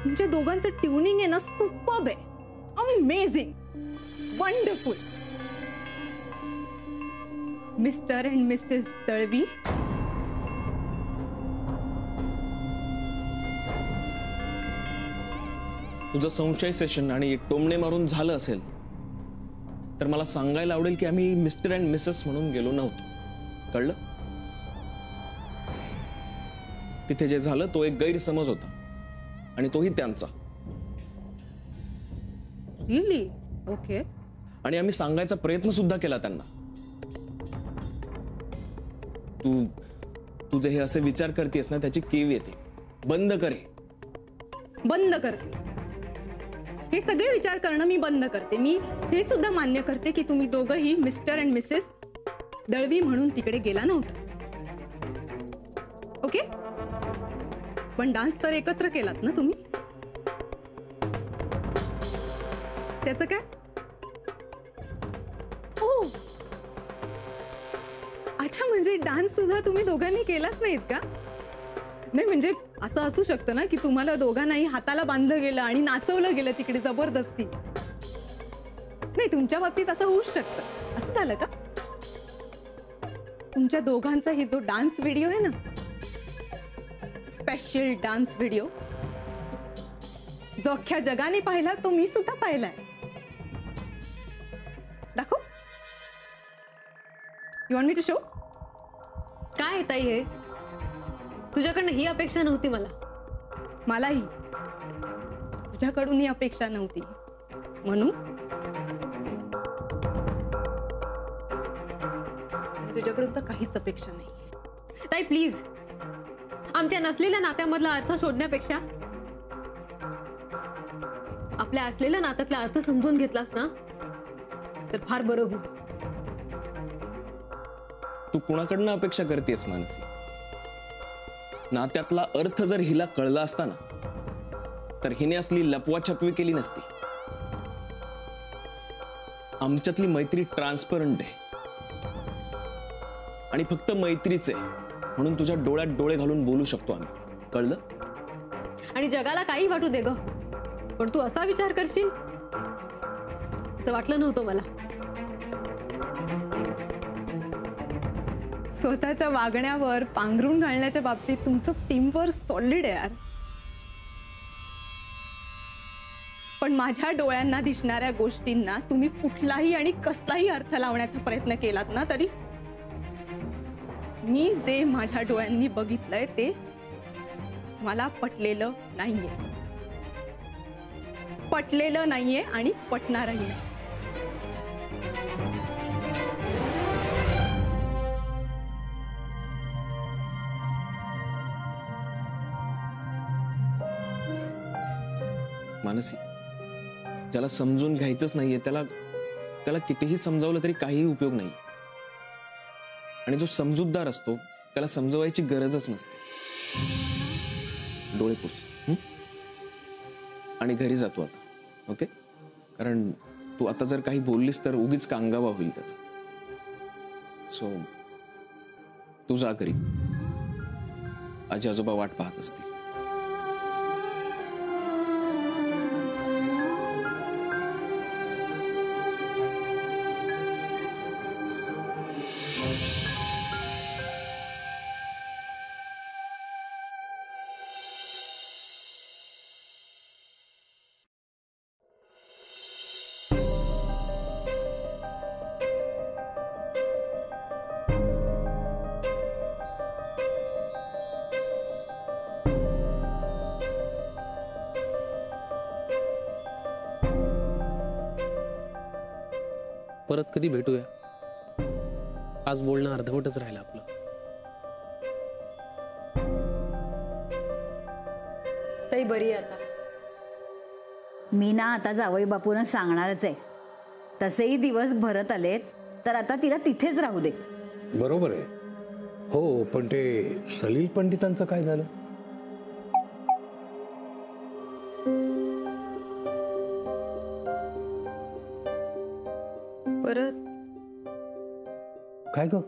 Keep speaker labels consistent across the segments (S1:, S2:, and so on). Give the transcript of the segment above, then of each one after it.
S1: तुमच्या दोघांचं ट्युनिंग आहे ना, सुपर्ब आहे, amazing, wonderful. Mister and Mrs Dalvi,
S2: तुझं संशय सेशन आणि टोमणे मारून झालं असेल तर मला सांगायला आवडेल की आम्ही मिस्टर अँड मिसेस म्हणून गेलो नव्हतो. कळलं? तिथे जे झालं तो एक गैरसमज होता आणि तोही त्यांचा.
S1: रिअली? ओके.
S2: आणि आम्ही सांगायचा प्रयत्न सुद्धा केला त्यांना. तू जे हे असे विचार करतेस ना त्याची कीव येते. बंद कर हे.
S1: बंद करते. हे सगळे विचार करणं मी बंद करते. मी हे सुद्धा मान्य करते की तुम्ही दोघंही मिस्टर अँड मिसेस दळवी म्हणून तिकडे गेला नव्हता. ओके? पण डान्स तर एकत्र केलात ना तुम्ही? त्याचं काय? ओ, अच्छा, म्हणजे डान्स सुद्धा तुम्ही दोघांनी केलाच नाहीत का? नाही, म्हणजे असं असू शकतं ना की तुम्हाला दोघांनाही हाताला बांधलं गेलं आणि नाचवलं गेलं तिकडे जबरदस्ती. नाही, तुमच्या बाबतीत असं होऊच शकतं. असं झालं का? तुमच्या दोघांचा हे जो डान्स व्हिडिओ आहे ना, स्पेशल डान्स व्हिडिओ, जो अख्ख्या जगाने पाहिला तो मी सुद्धा पाहिलाय. दाखव. You want me to show?
S3: काय ताई हे? तुझ्याकडनं ही अपेक्षा नव्हती मला.
S1: मलाही तुझ्याकडून ही अपेक्षा नव्हती. म्हणून तुझ्याकडून तर काहीच अपेक्षा नाही.
S3: ताई प्लीज, आमच्या नसलेल्या नात्यामधला अर्थ शोधण्यापेक्षा आपल्या असलेल्या नात्यातला अर्थ समजून घेतलास ना तर फार बरं होईल.
S2: तू कुणाकडनं अपेक्षा करतेस मानसी? नात्यातला अर्थ जर हिला कळला असता ना तर हिने असली लपवाछपवी केली नसती. आमच्यातली मैत्री ट्रान्सपरंट आहे आणि फक्त मैत्रीच आहे म्हणून तुझ्या डोळ्यात डोळे घालून बोलू शकतो आम्ही. कळलं?
S3: आणि जगाला काही वाटू दे ग, पण तू असा विचार करशील असं वाटलं नव्हतं मला.
S1: स्वतःच्या वागण्यावर पांघरून घालण्याच्या बाबतीत तुमचं टीमवर सॉलिड आहे यार. पण माझ्या डोळ्यांना दिसणाऱ्या गोष्टींना तुम्ही कुठलाही आणि कसलाही अर्थ लावण्याचा प्रयत्न केलात ना तरी मी जे माझ्या डोळ्यांनी बघितलंय ते मला पटलेलं नाहीये. पटलेलं नाहीये आणि पटणारही नाही.
S2: मानसी, ज्याला समजून घ्यायचंच नाहीये त्याला कितीही समजावलं तरी काहीही उपयोग नाही. आणि जो समजूतदार असतो त्याला समजवायची गरजच नसते. डोळे पुस आणि घरी जातो आता. ओके? कारण तू आता जर काही बोललीस तर उगीच कांगावा होईल त्याचा. सो तू जा घरी. आजी आजोबा वाट पाहत असतील.
S4: परत कधी भेटूया? आज बोलणं अर्धवटच राहिलं आपलं.
S3: ताई बरी आहे आता.
S5: मी ना आता जावई बापूंना सांगणारच आहे. तसेही दिवस भरत आलेत तर आता तिला तिथेच राहू दे.
S6: बरोबर आहे. हो, पण ते सलील पंडितांचं काय झालं?
S3: परत
S6: काय ग?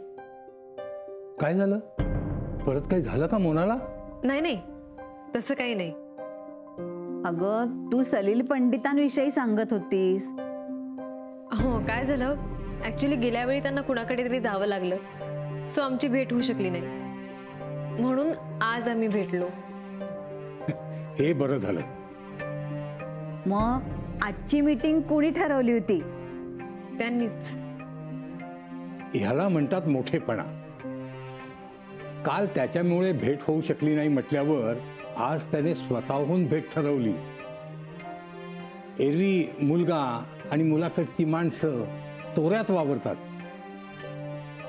S6: काय झालं? परत काही झालं का मोनाला?
S3: नाही नाही, तसं काही नाही.
S5: अगं तू सलील पंडितांविषयी सांगत होतीस.
S3: हो, काय झालं, ऍक्च्युली गेल्या वेळी त्यांना कुणाकडे तरी जावं लागलं, सो आमची भेट होऊ शकली नाही, म्हणून आज आम्ही भेटलो.
S6: हे बरं झालं.
S5: मग आजची मीटिंग कोणी ठरवली होती?
S3: त्यांनीच.
S6: ह्याला म्हणतात मोठेपणा. काल त्याच्यामुळे भेट होऊ शकली नाही म्हटल्यावर आज त्याने स्वतःहून भेट ठरवली. एरवी मुलगा आणि मुलाकडची माणसं तोऱ्यात वावरतात,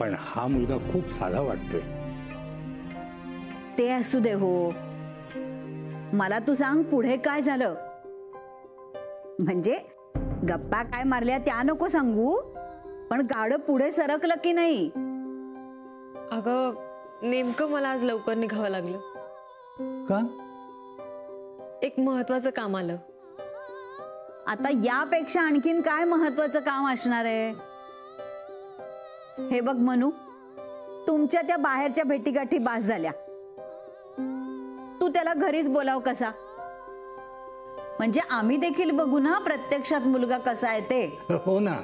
S6: पण हा मुलगा खूप साधा वाटतोय.
S5: ते असू दे हो, मला तू सांग पुढे काय झालं. म्हणजे गप्पा काय मारल्या त्या नको सांगू, पण गाडं पुढे सरकलं की नाही?
S3: अगं नेमकं मला आज लवकर निघावं लागलं.
S6: का?
S3: एक महत्वाचं काम आलं.
S5: आता यापेक्षा आणखीन काय महत्वाचं काम असणार आहे? हे बघ मनू, तुमच्या त्या बाहेरच्या भेटीगाठी बास झाल्या. तू त्याला घरीच बोलाव कसा, म्हणजे आम्ही देखील बघू ना प्रत्यक्षात मुलगा कसा आहे ते.
S6: हो ना.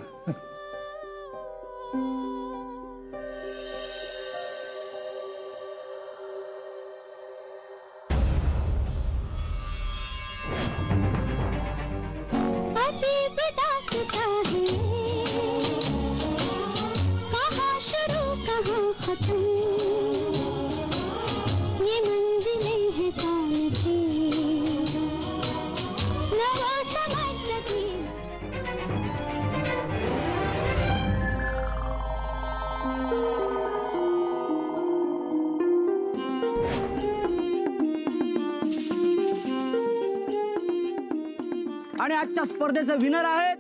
S7: आणि आजच्या स्पर्धेचे विनर आहेत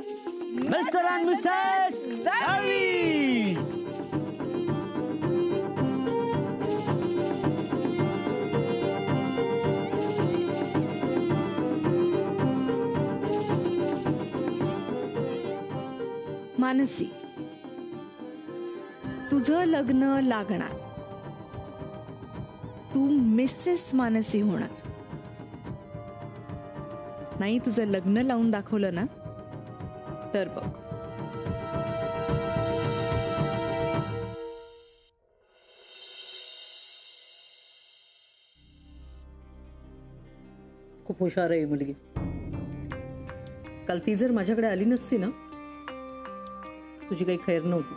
S7: mister and Mrs Dalvi.
S1: Mansi, तुझं लग्न लागणार, तू मिसेस मानसी होणार. नाही तुझं लग्न लावून दाखवलं ना तर बघ.
S8: खूप हुशार आहे मुलगी. काल ती जर माझ्याकडे आली नसती ना, तुझी काही खैर नव्हती.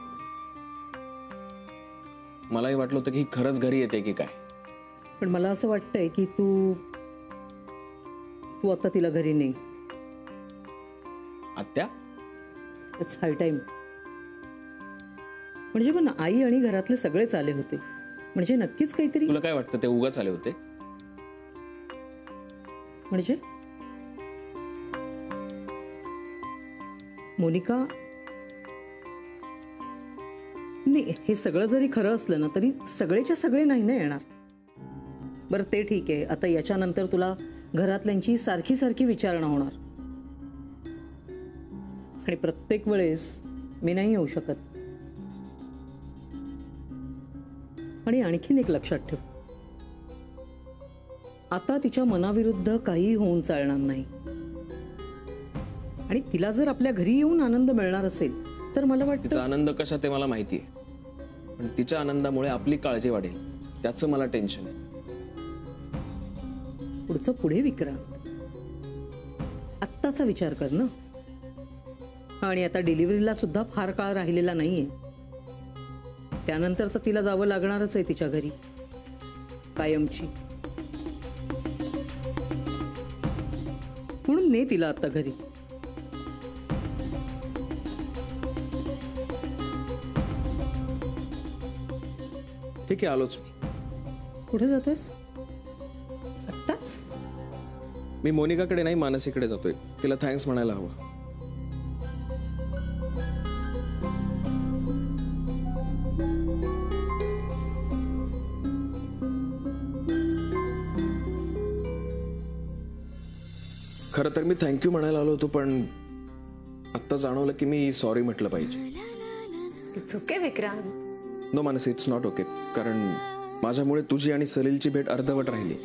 S2: मलाही वाटलं होतं की ही खरंच घरी येते की काय.
S8: पण मला असं वाटतंय की तू आता तिला घरी नाही.
S2: आत्या,
S8: इट्स हाय टाइम. म्हणजे पण आई आणि घरातले सगळेच आले होते, म्हणजे नक्कीच काहीतरी.
S2: तुला काय वाटतं ते उगाच आले होते?
S8: म्हणजे मोनिका, नाही, हे सगळं जरी खरं असलं ना तरी सगळेच्या सगळे नाही ना येणार. बरं ते ठीक आहे. आता याच्यानंतर तुला घरातल्यांची सारखी सारखी विचारणा होणार आणि प्रत्येक वेळेस मी नाही येऊ शकत. आणि आणखीन एक लक्षात ठेव, आता तिच्या मनाविरुद्ध काही होऊन चालणार नाही. आणि तिला जर आपल्या घरी येऊन आनंद मिळणार असेल तर मला वाटतं
S2: तिचा आनंद कशा ते मला माहिती आहे, पण तिच्या आनंदामुळे आपली काळजी वाढेल त्याचं मला टेन्शन आहे.
S8: पुढचं पुढे विक्रांत, आत्ताचा विचार कर ना. आणि आता डिलिव्हरीला सुद्धा फार काळ राहिलेला नाहीये. त्यानंतर तर तिला जावं लागणारच आहे तिच्या घरी कायमची. म्हणून ने तिला आता घरी.
S2: ठीक आहे, आलोच मी.
S8: कुठे जातोस आत्ताच?
S2: मी मोनिकाकडे नाही, मानसीकडे जातोय. तिला थँक्स म्हणायला हवं. खरं तर मी थँक्यू म्हणायला आलो होतो, पण आत्ता जाणवलं की मी सॉरी म्हटलं पाहिजे.
S3: It's okay Vikrant.
S2: No Mansi, it's not okay. कारण माझ्यामुळे तुझी आणि सलीलची भेट अर्धवट राहिली.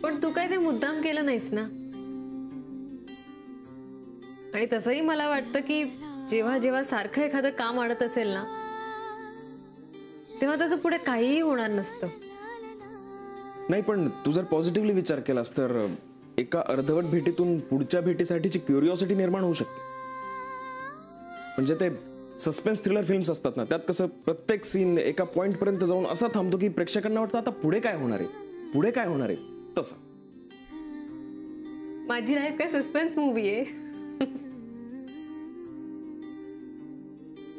S3: पण तू काय ते मुद्दाम केलं नाहीस ना. आणि तसंही मला वाटतं की जेव्हा जेव्हा सारखं एखादं काम अडत असेल ना, तेव्हा त्याचं पुढे काहीही होणार नसतं.
S2: नाही, पण तू जर पॉझिटिव्हली विचार केलास तर एका अर्धवट भेटीतून पुढच्या भेटीसाठीची क्युरिओसिटी निर्माण होऊ शकते. म्हणजे ते सस्पेन्स थ्रिलर फिल्म्स असतात ना, त्यात कसं प्रत्येक सीन एका पॉइंट पर्यंत जाऊन असा थांबतो की प्रेक्षकांना वाटतं आता पुढे काय होणार आहे, पुढे काय होणार आहे. तसं
S3: माझी लाईफ काय सस्पेन्स मूवी आहे.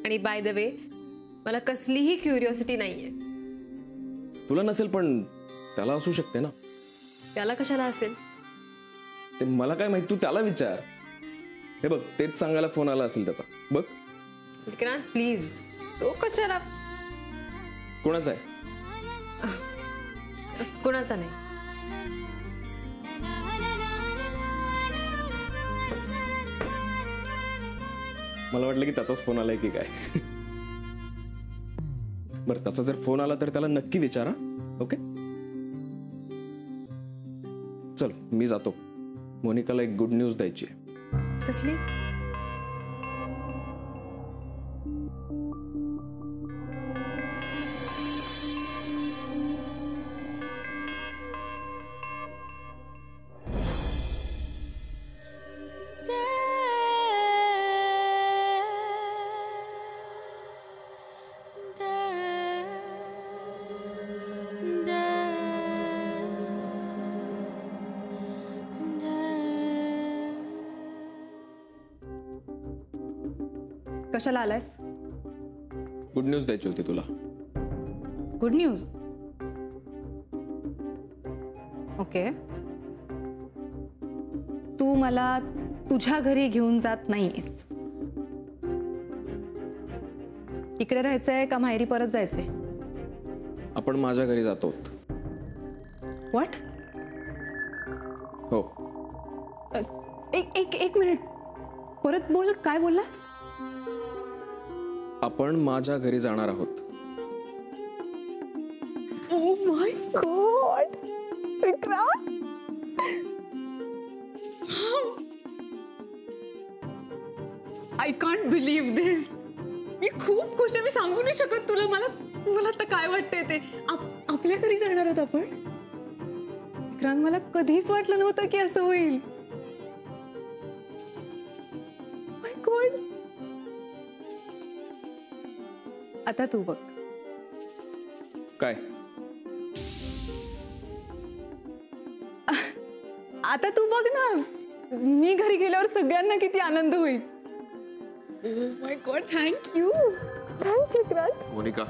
S3: आणि बाय द वे, मला कसलीही क्युरिओसिटी नाहीये.
S2: तुला नसेल पण त्याला असू शकते ना.
S3: त्याला कशाला असेल?
S2: ते मला काय माहित, तू त्याला विचार. हे बघ, तेच सांगायला फोन आला असेल त्याचा. बघ.
S3: विक्रांत प्लीज, तो कशाला?
S2: कोणाचा आहे?
S3: कोणाचा नाही.
S2: मला वाटलं की त्याचाच फोन आलाय की काय. बरं, त्याचा जर फोन आला तर त्याला नक्की विचारा. ओके, चल मी जातो. मोनिकाला एक गुड न्यूज द्यायची आहे.
S3: कसली?
S1: कशाला आलायस?
S2: गुड न्यूज द्यायची होती तुला.
S1: Good news? ओके. तू मला तुझ्या घरी घेऊन जात नाहीस. इकडे राहायचंय का माहेरी परत जायचंय?
S2: आपण माझ्या घरी जातो.
S1: व्हॉट?
S2: हो.
S1: एक मिनिट, परत बोल. काय बोललास?
S2: आपण माझ्या घरी जाणार आहोत.
S1: Oh my god Vikrant, I can't believe this. मी खूप खुश आहे. मी सांगू नाही शकत तुला. मला आता काय वाटतंय ते. आपल्या घरी जाणार आहोत आपण. विक्रांत, मला कधीच वाटलं नव्हतं की असं होईल. माय गॉड. आता तू बघ.
S2: काय?
S1: आता तू बघ ना, मी घरी गेल्यावर सगळ्यांना किती आनंद होईल. Oh my god, thank you. Thanks Vikrant.
S2: Monica,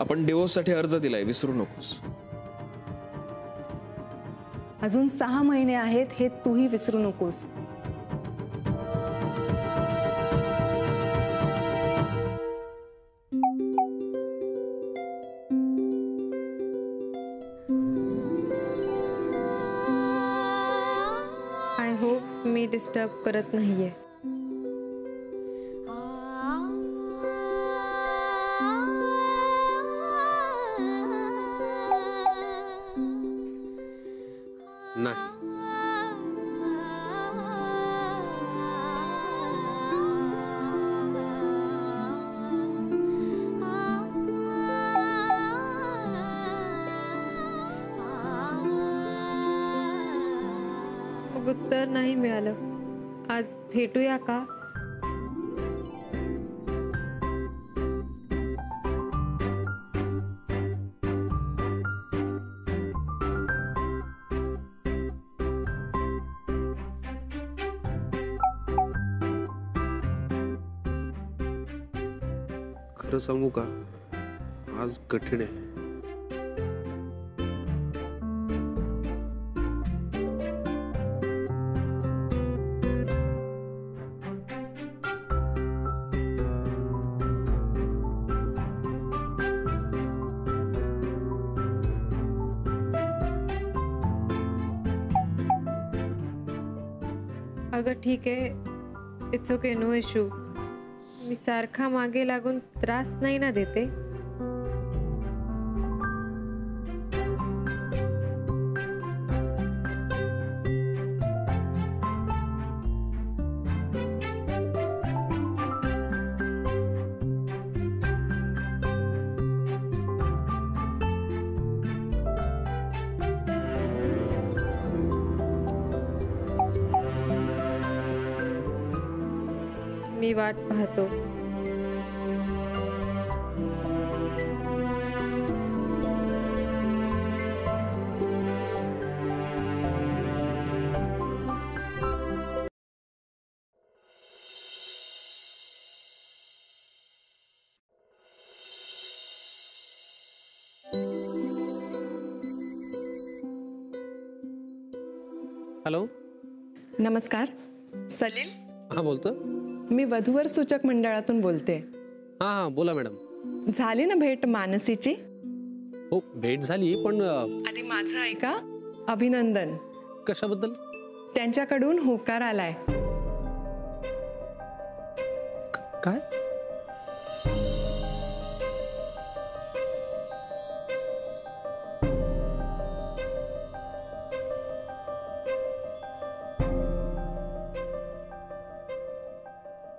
S2: आपण डिवोर्ससाठी अर्ज दिलाय, विसरू नकोस.
S1: अजून 6 महिने आहेत, हे तूही विसरू नकोस.
S3: आय होप मी डिस्टर्ब करत नाहीये.
S4: नाही.
S3: मग उत्तर नाही मिळालं. आज भेटूया का?
S4: खरं सांगू का, आज कठीण आहे.
S3: अगं ठीक आहे, इट्स ओके, नो इश्यू. मी सारखा मागे लागून त्रास नाही ना देते. मी वाट पाहतो.
S4: हॅलो.
S9: नमस्कार सलील.
S4: हां बोलतो.
S9: मी वधूवर सूचक मंडळातून बोलते.
S4: हां हां बोला मॅडम.
S9: झाली ना भेट मानसीची?
S4: हो भेट झाली पण
S9: आधी माझं ऐका. अभिनंदन.
S4: कशाबद्दल?
S9: त्यांच्याकडून होकार आलाय.
S4: काय?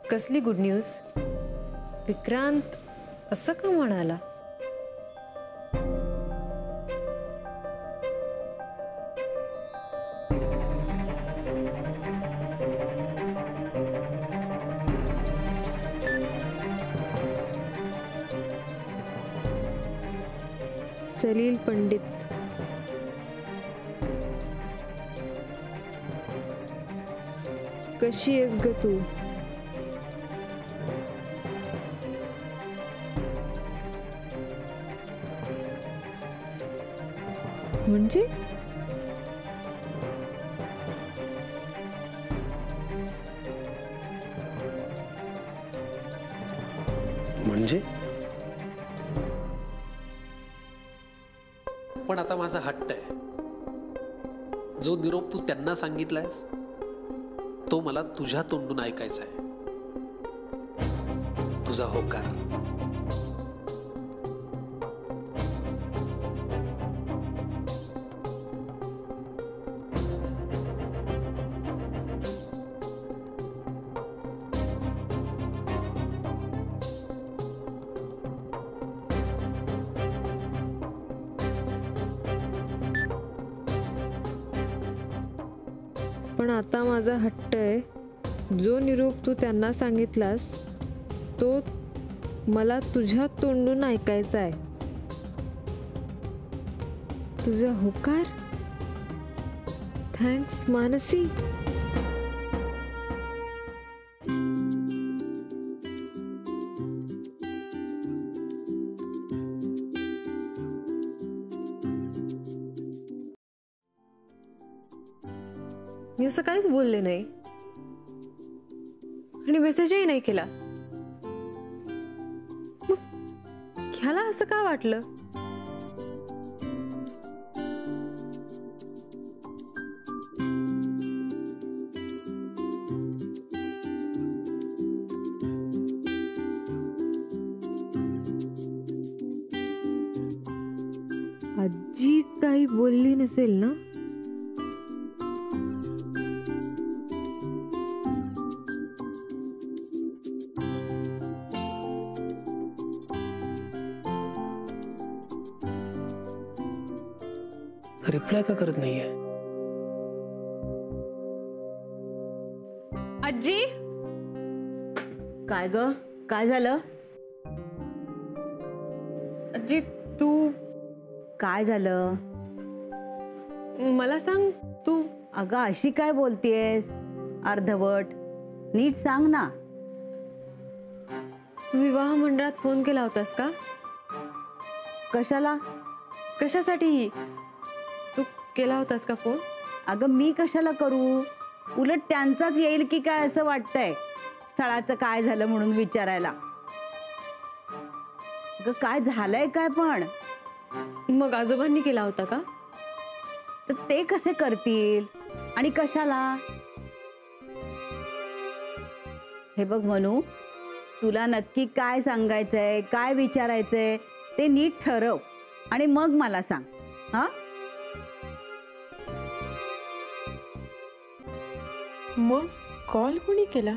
S3: कसली गुड न्यूज? विक्रांत असं का म्हणाला? सलील पंडित. कशी आहेस ग तू? म्हणजे
S4: म्हणजे पण आता माझा हट्ट आहे. जो निरोप तू त्यांना सांगितलायस तो मला तुझ्या तोंडून ऐकायचा आहे. तुझा होकार.
S3: पण आता माझा हट्ट आहे. जो निरोप तू त्यांना सांगितलास तो मला तुझ्या तोंडून ऐकायचा आहे. तुझा होकार. थँक्स मानसी. मी असं काहीच बोलले नाही आणि मेसेजही नाही केला. मग ह्याला असं का वाटलं? आजी काही बोलली नसेल ना?
S4: रिप्लाय का करत नाहीये?
S3: आजी.
S5: काय ग? काय झालं?
S3: आजी तू
S5: काय झालं?
S3: मला सांग. तू
S5: अगं अशी काय बोलतेस अर्धवट? नीट सांग ना.
S3: तू विवाह मंडळात फोन केला होतास का?
S5: कशाला?
S3: कशासाठी? तू केला होतास का फोन?
S5: अगं मी कशाला करू? उलट त्यांचाच येईल की काय असं वाटतंय. स्थळाचं काय झालं म्हणून विचारायला. अगं काय झालंय काय पण?
S3: मग आजोबांनी केला होता का?
S5: तर ते कसे करतील आणि कशाला? हे बघ मनू, तुला नक्की काय सांगायचंय, काय विचारायचंय ते नीट ठरव आणि मग मला सांग. हा?
S9: मग कॉल कोणी केला?